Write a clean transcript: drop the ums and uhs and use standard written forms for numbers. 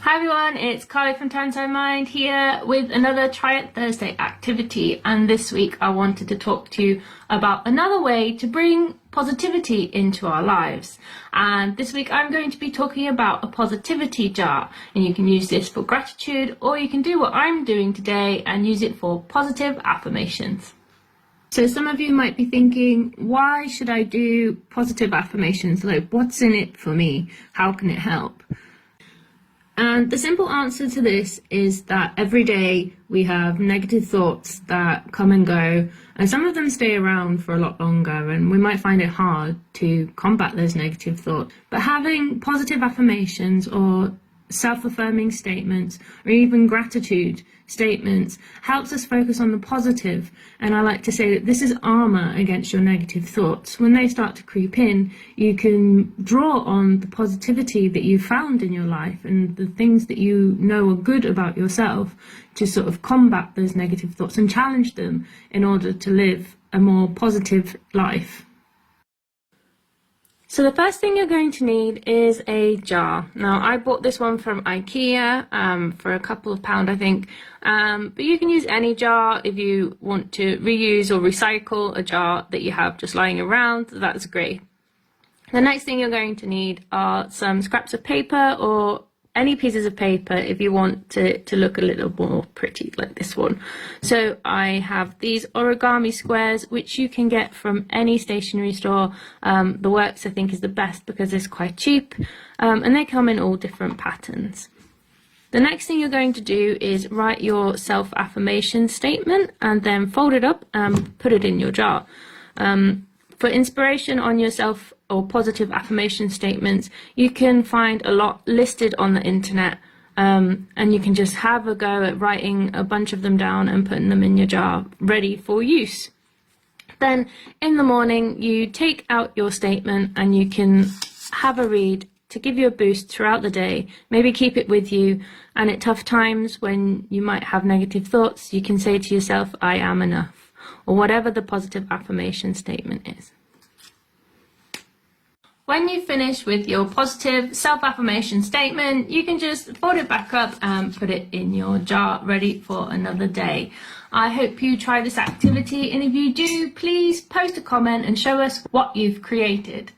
Hi everyone, it's Carly from Tyneside Mind here with another Try It Thursday activity, and this week I wanted to talk to you about another way to bring positivity into our lives. And this week I'm going to be talking about a positivity jar, and you can use this for gratitude, or you can do what I'm doing today and use it for positive affirmations. So some of you might be thinking, why should I do positive affirmations? Like, what's in it for me? How can it help? And the simple answer to this is that every day we have negative thoughts that come and go, and some of them stay around for a lot longer, and we might find it hard to combat those negative thoughts. But having positive affirmations or self-affirming statements or even gratitude statements helps us focus on the positive. And I like to say that this is armor against your negative thoughts. When they start to creep in, you can draw on the positivity that you found in your life and the things that you know are good about yourself to sort of combat those negative thoughts and challenge them in order to live a more positive life. So the first thing you're going to need is a jar. Now, I bought this one from IKEA for a couple of pounds, I think. But you can use any jar if you want to reuse or recycle a jar that you have just lying around. That's great. The next thing you're going to need are some scraps of paper or any pieces of paper if you want to look a little more pretty like this one. So I have these origami squares, which you can get from any stationery store. The Works I think is the best because it's quite cheap, and they come in all different patterns. The next thing you're going to do is write your self-affirmation statement and then fold it up and put it in your jar. For inspiration on yourself or positive affirmation statements, you can find a lot listed on the internet, and you can just have a go at writing a bunch of them down and putting them in your jar ready for use. Then in the morning you take out your statement and you can have a read to give you a boost throughout the day. Maybe keep it with you, and at tough times when you might have negative thoughts, you can say to yourself, I am enough, or whatever the positive affirmation statement is. When you finish with your positive self-affirmation statement, you can just fold it back up and put it in your jar ready for another day. I hope you try this activity, and if you do, please post a comment and show us what you've created.